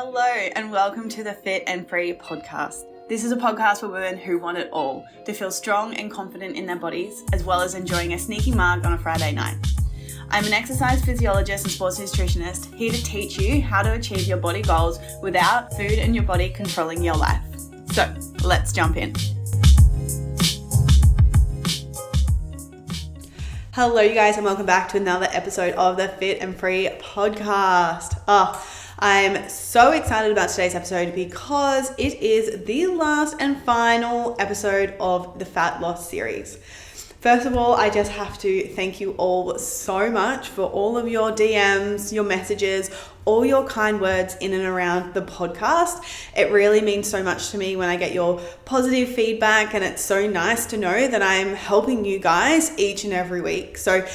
Hello and welcome to the Fit and Free podcast. This is a podcast for women who want it all, to feel strong and confident in their bodies, as well as enjoying a sneaky mug on a Friday night. I'm an exercise physiologist and sports nutritionist, here to teach you how to achieve your body goals without food and your body controlling your life. So let's jump in. Hello you guys and welcome back to another episode of the Fit and Free podcast. I'm so excited about today's episode because it is the last and final episode of the fat loss series. First of all, I just have to thank you all so much for all of your DMs, your messages, all your kind words in and around the podcast. It really means so much to me when I get your positive feedback, and it's so nice to know that I'm helping you guys each and every week. So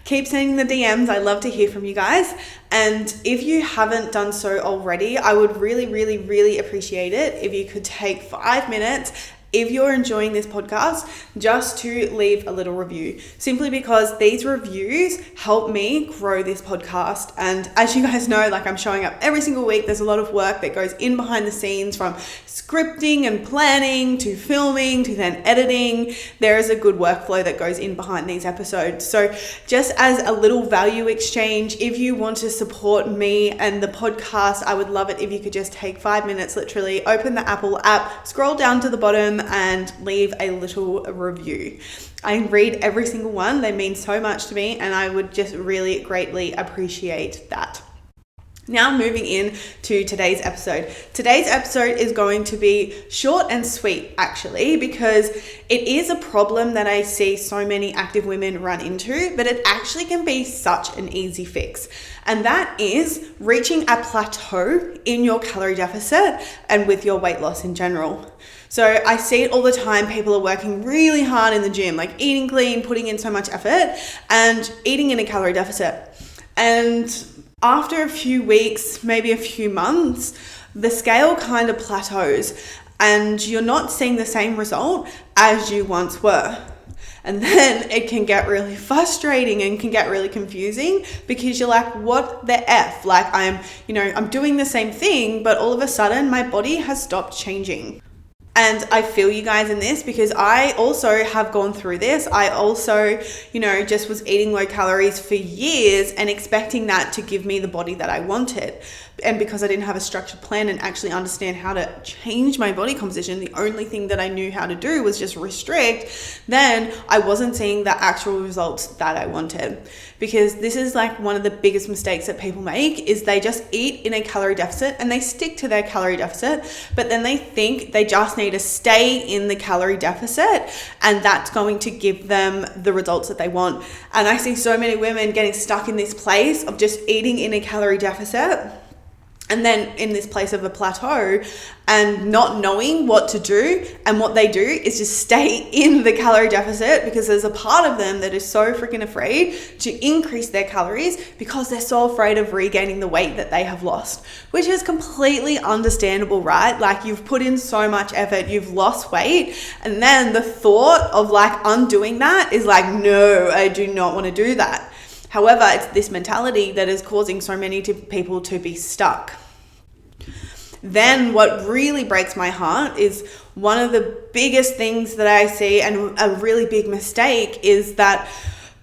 keep sending the DMs. I love to hear from you guys. And if you haven't done so already, I would really appreciate it if you could take 5 minutes, if you're enjoying this podcast, just to leave a little review, simply because these reviews help me grow this podcast. And as you guys know, I'm showing up every single week. There's a lot of work that goes in behind the scenes, from scripting and planning to filming to then editing. There is a good workflow that goes in behind these episodes. So just as a little value exchange, if you want to support me and the podcast, I would love it if you could just take 5 minutes, literally open the Apple app, scroll down to the bottom and leave a little review. I read every single one. They mean so much to me, and I would just really greatly appreciate that. Now moving in to today's episode. Today's episode is going to be short and sweet, actually, because it is a problem that I see so many active women run into, but it actually can be such an easy fix. And that is reaching a plateau in your calorie deficit and with your weight loss in general. So I see it all the time. People are working really hard in the gym, eating clean, putting in so much effort and eating in a calorie deficit. And after a few weeks, maybe a few months, the scale kind of plateaus and you're not seeing the same result as you once were. And then it can get really frustrating and can get really confusing because you're like, what the F? I'm doing the same thing, but all of a sudden my body has stopped changing. And I feel you guys in this because I also have gone through this. I also, just was eating low calories for years and expecting that to give me the body that I wanted. And because I didn't have a structured plan and actually understand how to change my body composition, the only thing that I knew how to do was just restrict, then I wasn't seeing the actual results that I wanted. Because this is one of the biggest mistakes that people make is they just eat in a calorie deficit and they stick to their calorie deficit, but then they think they just need to stay in the calorie deficit and that's going to give them the results that they want. And I see so many women getting stuck in this place of just eating in a calorie deficit and then in this place of a plateau and not knowing what to do. And what they do is just stay in the calorie deficit because there's a part of them that is so freaking afraid to increase their calories because they're so afraid of regaining the weight that they have lost, which is completely understandable, right? You've put in so much effort, you've lost weight, and then the thought of undoing that is no, I do not want to do that. However, it's this mentality that is causing so many people to be stuck. Then what really breaks my heart is one of the biggest things that I see, and a really big mistake, is that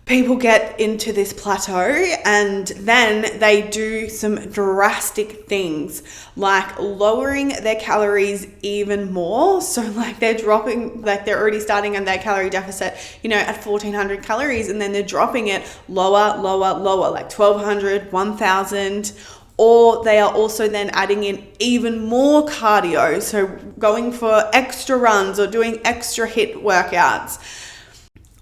people get into this plateau and then they do some drastic things like lowering their calories even more. So they're dropping, they're already starting on their calorie deficit, at 1400 calories, and then they're dropping it lower, 1200, 1000. Or they are also then adding in even more cardio. So going for extra runs or doing extra HIIT workouts.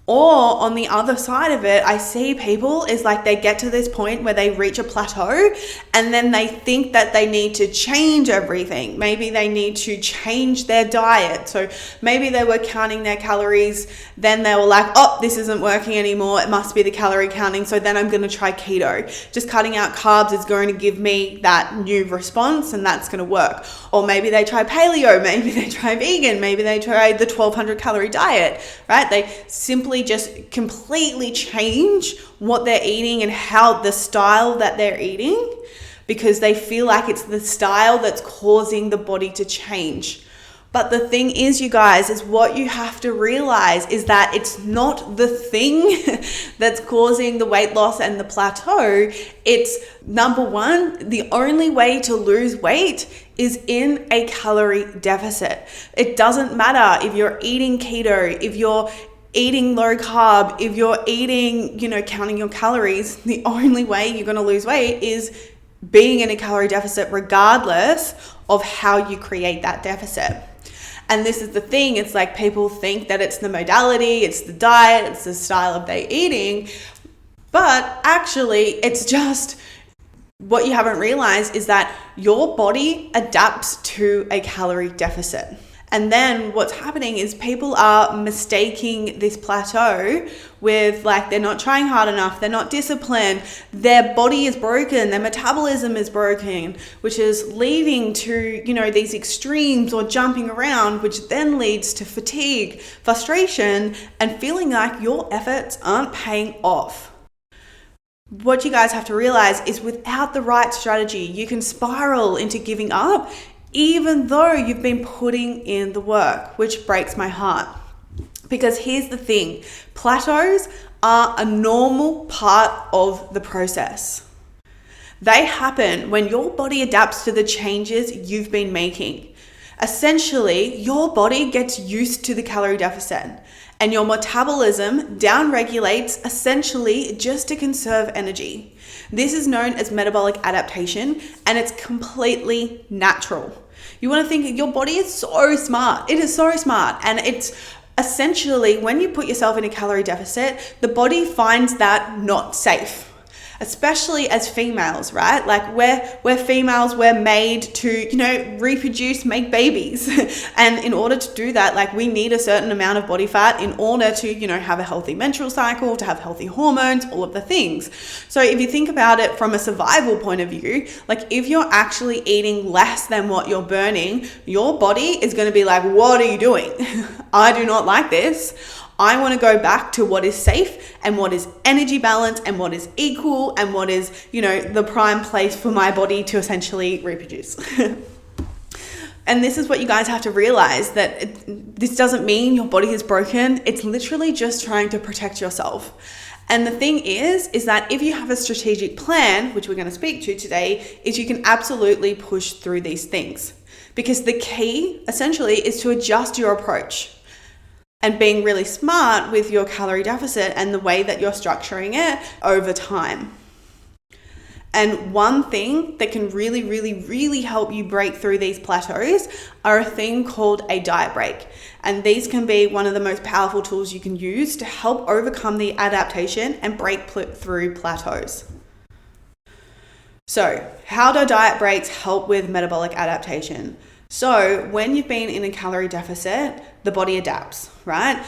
Or on the other side of it, I see people is they get to this point where they reach a plateau and then they think that they need to change everything. Maybe they need to change their diet. So maybe they were counting their calories, then they were like, oh, this isn't working anymore. It must be the calorie counting. So then I'm going to try keto. Just cutting out carbs is going to give me that new response and that's going to work. Or maybe they try paleo, maybe they try vegan, maybe they try the 1200 calorie diet, right? They simply just completely change what they're eating and how the style that they're eating, because they feel like it's the style that's causing the body to change. But the thing is, you guys, is what you have to realize is that it's not the thing that's causing the weight loss and the plateau. It's number one, the only way to lose weight is in a calorie deficit. It doesn't matter if you're eating keto, if you're eating low carb, if you're eating, counting your calories. The only way you're going to lose weight is being in a calorie deficit, regardless of how you create that deficit. And this is the thing, it's like people think that it's the modality, it's the diet, it's the style of their eating, but actually it's just, what you haven't realized is that your body adapts to a calorie deficit. And then what's happening is people are mistaking this plateau with they're not trying hard enough, they're not disciplined, their body is broken, their metabolism is broken, which is leading to, these extremes or jumping around, which then leads to fatigue, frustration, and feeling like your efforts aren't paying off. What you guys have to realize is without the right strategy, you can spiral into giving up, even though you've been putting in the work, which breaks my heart. Because here's the thing, plateaus are a normal part of the process. They happen when your body adapts to the changes you've been making. Essentially, your body gets used to the calorie deficit and your metabolism downregulates essentially just to conserve energy. This is known as metabolic adaptation, and it's completely natural. You want to think your body is so smart. It is so smart. And it's essentially when you put yourself in a calorie deficit, the body finds that not safe. Especially as females, right? We're females, we're made to, reproduce, make babies. And in order to do that, we need a certain amount of body fat in order to, have a healthy menstrual cycle, to have healthy hormones, all of the things. So if you think about it from a survival point of view, if you're actually eating less than what you're burning, your body is going to be like, what are you doing? I do not like this. I want to go back to what is safe and what is energy balance and what is equal and what is, the prime place for my body to essentially reproduce. And this is what you guys have to realize, that this doesn't mean your body is broken. It's literally just trying to protect yourself. And the thing is that if you have a strategic plan, which we're going to speak to today, is you can absolutely push through these things. Because the key essentially is to adjust your approach. And being really smart with your calorie deficit and the way that you're structuring it over time. And one thing that can really, really, really help you break through these plateaus are a thing called a diet break. And these can be one of the most powerful tools you can use to help overcome the adaptation and break through plateaus. So, how do diet breaks help with metabolic adaptation? So when you've been in a calorie deficit, the body adapts, right?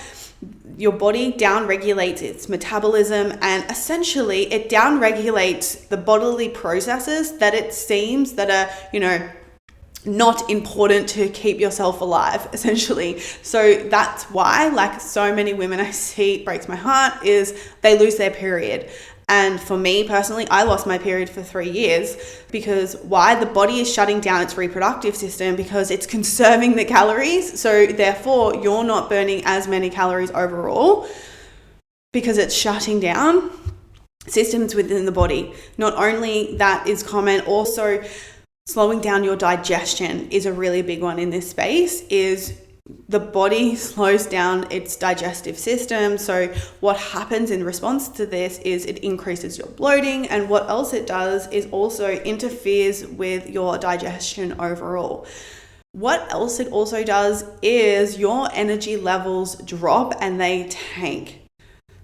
Your body downregulates its metabolism, and essentially it downregulates the bodily processes that it seems that are, not important to keep yourself alive, essentially. So that's why, so many women I see, it breaks my heart, is they lose their period. And for me personally, I lost my period for 3 years because why? The body is shutting down its reproductive system because it's conserving the calories. So therefore, you're not burning as many calories overall because it's shutting down systems within the body. Not only that is common, also slowing down your digestion is a really big one in this space. Is the body slows down its digestive system. So what happens in response to this is it increases your bloating, and what else it does is also interferes with your digestion overall. What else it also does is your energy levels drop and they tank.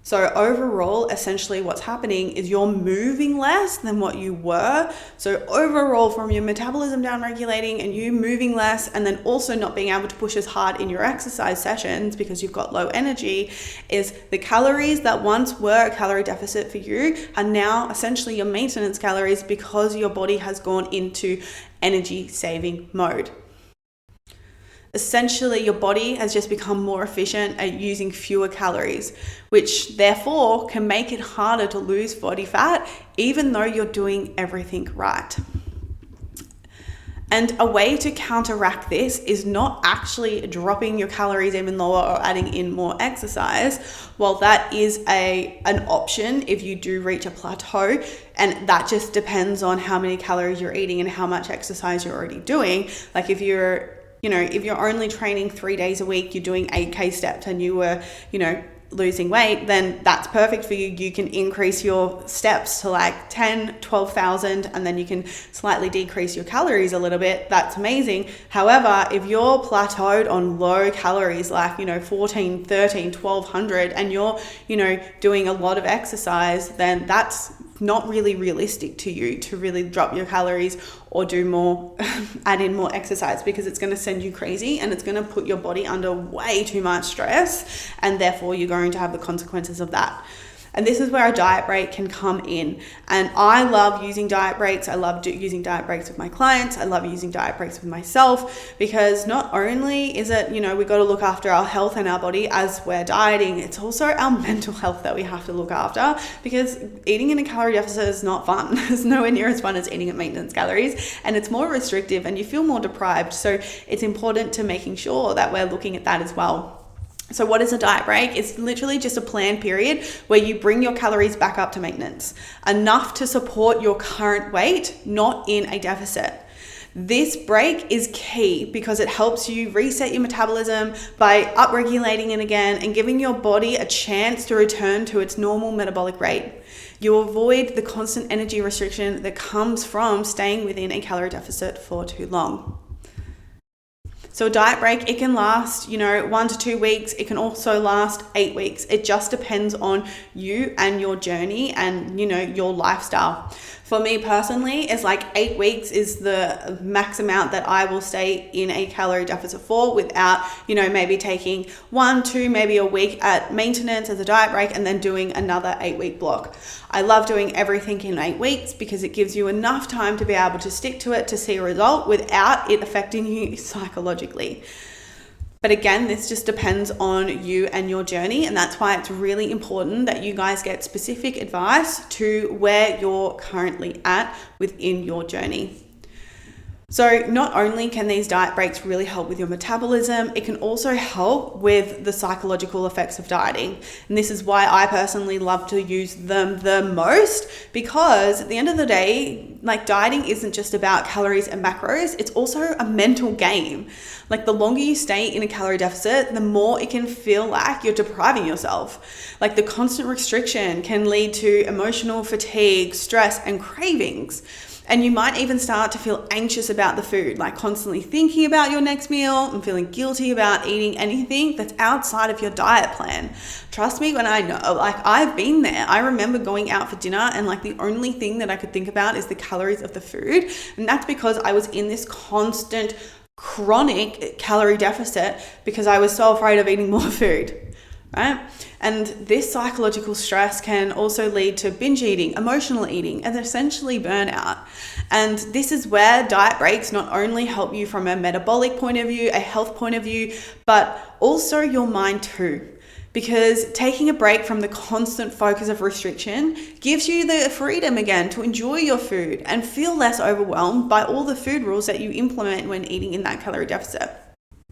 So overall, essentially what's happening is you're moving less than what you were. So overall, from your metabolism downregulating and you moving less, and then also not being able to push as hard in your exercise sessions because you've got low energy, is the calories that once were a calorie deficit for you are now essentially your maintenance calories because your body has gone into energy saving mode. Essentially, your body has just become more efficient at using fewer calories, which therefore can make it harder to lose body fat, even though you're doing everything right. And a way to counteract this is not actually dropping your calories even lower or adding in more exercise. While that is an option if you do reach a plateau, and that just depends on how many calories you're eating and how much exercise you're already doing. Like if you're only training 3 days a week, you're doing 8K steps and you were, losing weight, then that's perfect for you. You can increase your steps to like 10, 12,000, and then you can slightly decrease your calories a little bit. That's amazing. However, if you're plateaued on low calories, like, 14, 13, 1200, and you're, doing a lot of exercise, then that's not really realistic to you to really drop your calories or do more, add in more exercise, because it's going to send you crazy and it's going to put your body under way too much stress, and therefore you're going to have the consequences of that. And this is where a diet break can come in. And I love using diet breaks. I love using diet breaks with my clients. I love using diet breaks with myself, because not only is it, we got to look after our health and our body as we're dieting, it's also our mental health that we have to look after, because eating in a calorie deficit is not fun. It's nowhere near as fun as eating at maintenance calories, and it's more restrictive and you feel more deprived. So it's important to making sure that we're looking at that as well. So what is a diet break? It's literally just a planned period where you bring your calories back up to maintenance, enough to support your current weight, not in a deficit. This break is key because it helps you reset your metabolism by upregulating it again and giving your body a chance to return to its normal metabolic rate. You avoid the constant energy restriction that comes from staying within a calorie deficit for too long. So a diet break, it can last, 1 to 2 weeks. It can also last 8 weeks. It just depends on you and your journey and, your lifestyle. For me personally, it's like 8 weeks is the max amount that I will stay in a calorie deficit for without, maybe taking 1, 2, maybe a week at maintenance as a diet break and then doing another 8-week block. I love doing everything in 8 weeks because it gives you enough time to be able to stick to it to see a result without it affecting you psychologically. But again, this just depends on you and your journey. And that's why it's really important that you guys get specific advice to where you're currently at within your journey. So not only can these diet breaks really help with your metabolism, it can also help with the psychological effects of dieting. And this is why I personally love to use them the most, because at the end of the day, like, dieting isn't just about calories and macros, it's also a mental game. Like, the longer you stay in a calorie deficit, the more it can feel like you're depriving yourself. Like, the constant restriction can lead to emotional fatigue, stress, and cravings. And you might even start to feel anxious about the food, like constantly thinking about your next meal and feeling guilty about eating anything that's outside of your diet plan. Trust me when I know, like, I've been there. I remember going out for dinner and like the only thing that I could think about is the calories of the food. And that's because I was in this constant chronic calorie deficit because I was so afraid of eating more food, right? And this psychological stress can also lead to binge eating, emotional eating, and essentially burnout. And this is where diet breaks not only help you from a metabolic point of view, a health point of view, but also your mind too. Because taking a break from the constant focus of restriction gives you the freedom again to enjoy your food and feel less overwhelmed by all the food rules that you implement when eating in that calorie deficit.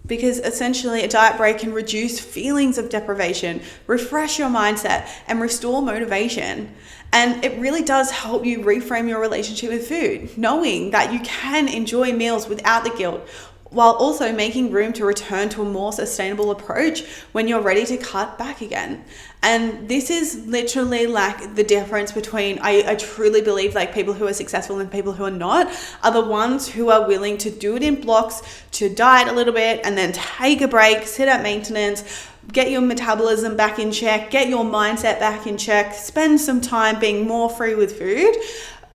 Because essentially a diet break can reduce feelings of deprivation, refresh your mindset, and restore motivation. And it really does help you reframe your relationship with food, knowing that you can enjoy meals without the guilt, while also making room to return to a more sustainable approach when you're ready to cut back again. And this is literally like the difference between, I truly believe, like, people who are successful and people who are not are the ones who are willing to do it in blocks, to diet a little bit and then take a break, sit at maintenance, get your metabolism back in check, get your mindset back in check, spend some time being more free with food.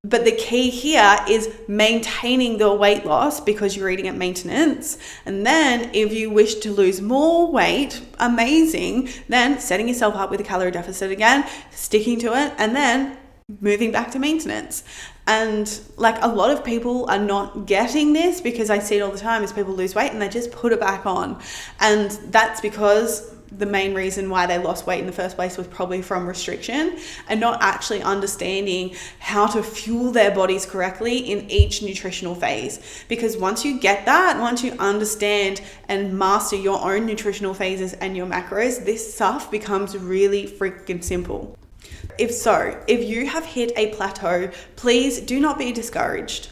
But the key here is maintaining the weight loss because you're eating at maintenance. And then if you wish to lose more weight, amazing, then setting yourself up with a calorie deficit again, sticking to it, and then moving back to maintenance. And like, a lot of people are not getting this, because I see it all the time, is people lose weight and they just put it back on. And that's because the main reason why they lost weight in the first place was probably from restriction and not actually understanding how to fuel their bodies correctly in each nutritional phase. Because once you get that, once you understand and master your own nutritional phases and your macros, this stuff becomes really freaking simple. If you have hit a plateau, please do not be discouraged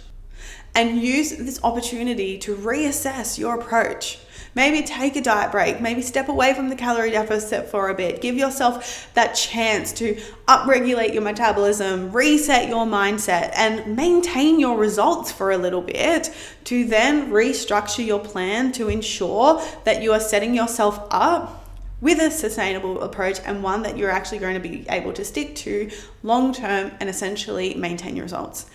and use this opportunity to reassess your approach. Maybe take a diet break, maybe step away from the calorie deficit for a bit. Give yourself that chance to upregulate your metabolism, reset your mindset, and maintain your results for a little bit to then restructure your plan to ensure that you are setting yourself up with a sustainable approach and one that you're actually going to be able to stick to long term and essentially maintain your results.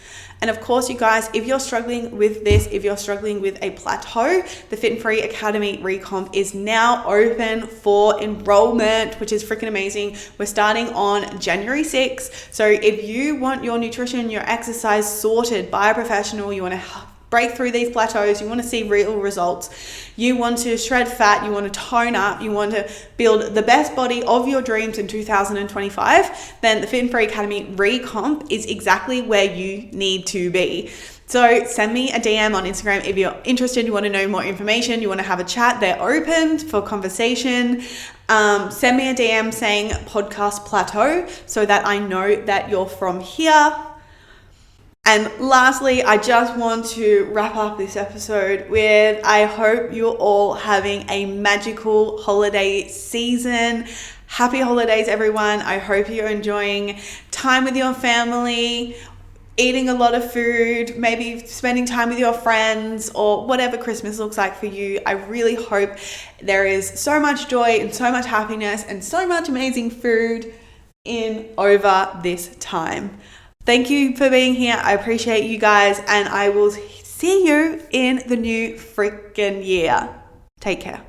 And of course, you guys, if you're struggling with this, if you're struggling with a plateau, the Fit and Free Academy Recomp is now open for enrollment, which is freaking amazing. We're starting on January 6th. So if you want your nutrition, your exercise sorted by a professional, you want to break through these plateaus, you want to see real results, you want to shred fat, you want to tone up, you want to build the best body of your dreams in 2025, then the Fit and Free Academy Recomp is exactly where you need to be. So send me a DM on Instagram if you're interested, you want to know more information, you want to have a chat. They're open for conversation. Send me a DM saying podcast plateau so that I know that you're from here. And lastly, I just want to wrap up this episode with, I hope you're all having a magical holiday season. Happy holidays, everyone. I hope you're enjoying time with your family, eating a lot of food, maybe spending time with your friends, or whatever Christmas looks like for you. I really hope there is so much joy and so much happiness and so much amazing food in over this time. Thank you for being here. I appreciate you guys, and I will see you in the new freaking year. Take care.